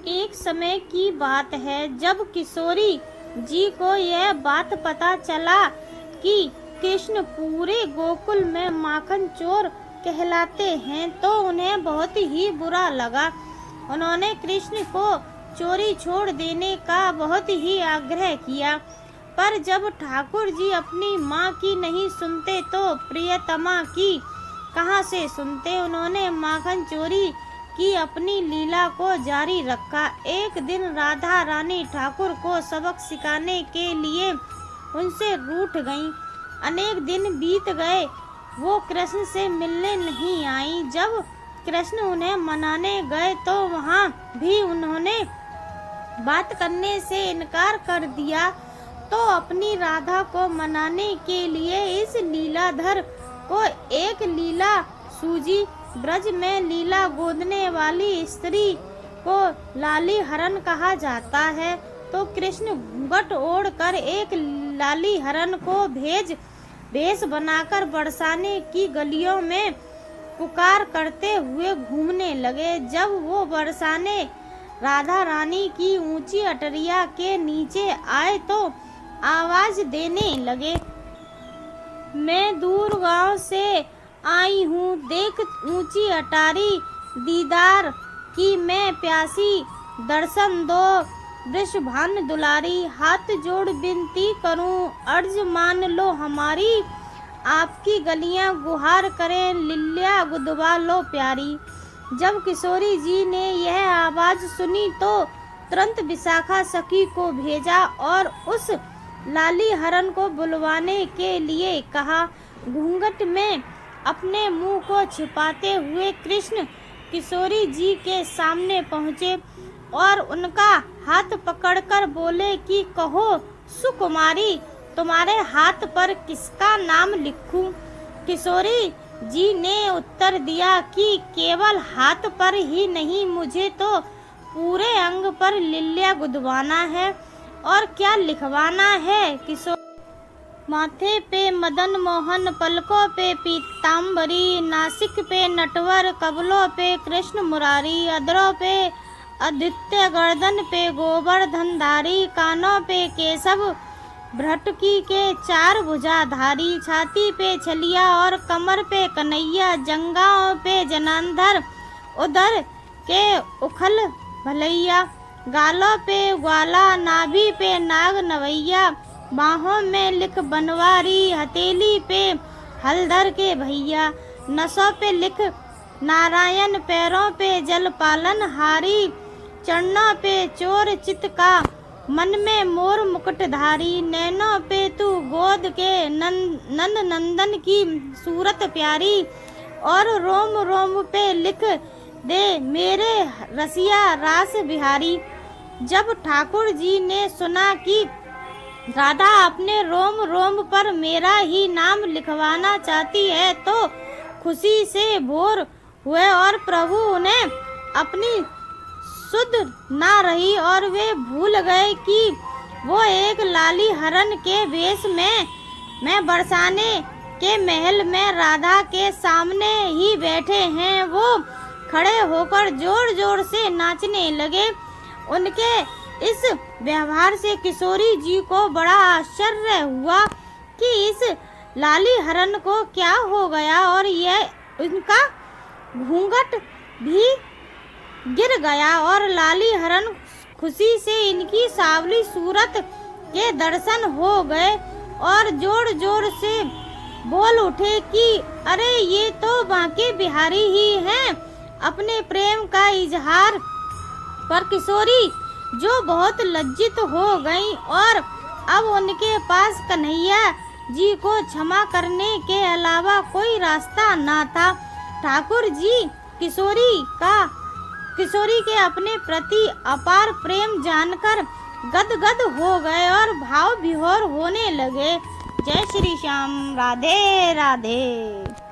एक समय की बात है जब किशोरी जी को यह बात पता चला कि कृष्ण पूरे गोकुल में माखन चोर कहलाते हैं तो उन्हें बहुत ही बुरा लगा। उन्होंने कृष्ण को चोरी छोड़ देने का बहुत ही आग्रह किया, पर जब ठाकुर जी अपनी माँ की नहीं सुनते तो प्रियतमा की कहाँ से सुनते। उन्होंने माखन चोरी की अपनी लीला को जारी रखा। एक दिन राधा रानी ठाकुर को सबक सिखाने के लिए उनसे रूठ गईं। अनेक दिन बीत गए, वो कृष्ण से मिलने नहीं आई। जब कृष्ण उन्हें मनाने गए तो वहाँ भी उन्होंने बात करने से इनकार कर दिया। तो अपनी राधा को मनाने के लिए इस लीलाधर को एक लीला सूझी। ब्रज में लीला गोदने वाली स्त्री को लाली हरण कहा जाता है। तो कृष्ण घूंघट ओढ़कर एक लाली हरण को भेष बनाकर बरसाने की गलियों में पुकार करते हुए घूमने लगे। जब वो बरसाने राधा रानी की ऊंची अटरिया के नीचे आए तो आवाज देने लगे, मैं दूर गांव से आई हूँ, देख ऊंची अटारी दीदार की मैं प्यासी, दर्शन दो वृषभान दुलारी, हाथ जोड़ विनती करूँ अर्ज मान लो हमारी, आपकी गलियां गुहार करें लिल्या गुदवा लो प्यारी। जब किशोरी जी ने यह आवाज सुनी तो तुरंत विशाखा सखी को भेजा और उस लाली हरण को बुलवाने के लिए कहा। घूंघट में अपने मुंह को छिपाते हुए कृष्ण किशोरी जी के सामने पहुँचे और उनका हाथ पकड़कर बोले कि कहो सुकुमारी, तुम्हारे हाथ पर किसका नाम लिखूं? किशोरी जी ने उत्तर दिया कि केवल हाथ पर ही नहीं, मुझे तो पूरे अंग पर लिल्या गुदवाना है। और क्या लिखवाना है? किशोर माथे पे मदन मोहन, पलकों पे पीताम्बरी, नासिक पे नटवर, कबलों पे कृष्ण मुरारी, अधरों पे आदित्य, गर्दन पे गोवर्धनधारी, कानों पे केशव भ्रटकी के चार भुजाधारी, छाती पे छलिया और कमर पे कन्हैया, जंघाओं पे जनांधर, उदर के उखल भलैया, गालों पे ग्वाला, नाभि पे नाग नवैया, बाहों में लिख बनवारी, हथेली पे हलधर के भैया, नसों पे लिख नारायण, पैरों पे जल पालन हारी, चरणों पे चोर चित का, मन में मोर मुकुटधारी, नैनों पे तू गोद के नंद नंदन की सूरत प्यारी, और रोम रोम पे लिख दे मेरे रसिया रास बिहारी। जब ठाकुर जी ने सुना कि राधा अपने रोम रोम पर मेरा ही नाम लिखवाना चाहती है तो खुशी से भोर हुए और प्रभु उन्हें अपनी सुध ना रही और वे भूल गए कि वो एक लाली हरण के वेश में बरसाने के महल में राधा के सामने ही बैठे हैं। वो खड़े होकर जोर जोर से नाचने लगे। उनके इस व्यवहार से किशोरी जी को बड़ा आश्चर्य हुआ कि इस लाली हरण को क्या हो गया और यह उनका घूंघट भी गिर गया और लाली हरण खुशी से इनकी सांवली सूरत के दर्शन हो गए और जोर जोर से बोल उठे कि अरे ये तो बांके बिहारी ही हैं। अपने प्रेम का इजहार पर किशोरी जो बहुत लज्जित हो गईं और अब उनके पास कन्हैया जी को क्षमा करने के अलावा कोई रास्ता ना था। ठाकुर जी किशोरी के अपने प्रति अपार प्रेम जानकर गदगद हो गए और भाव विभोर होने लगे। जय श्री श्याम, राधे राधे।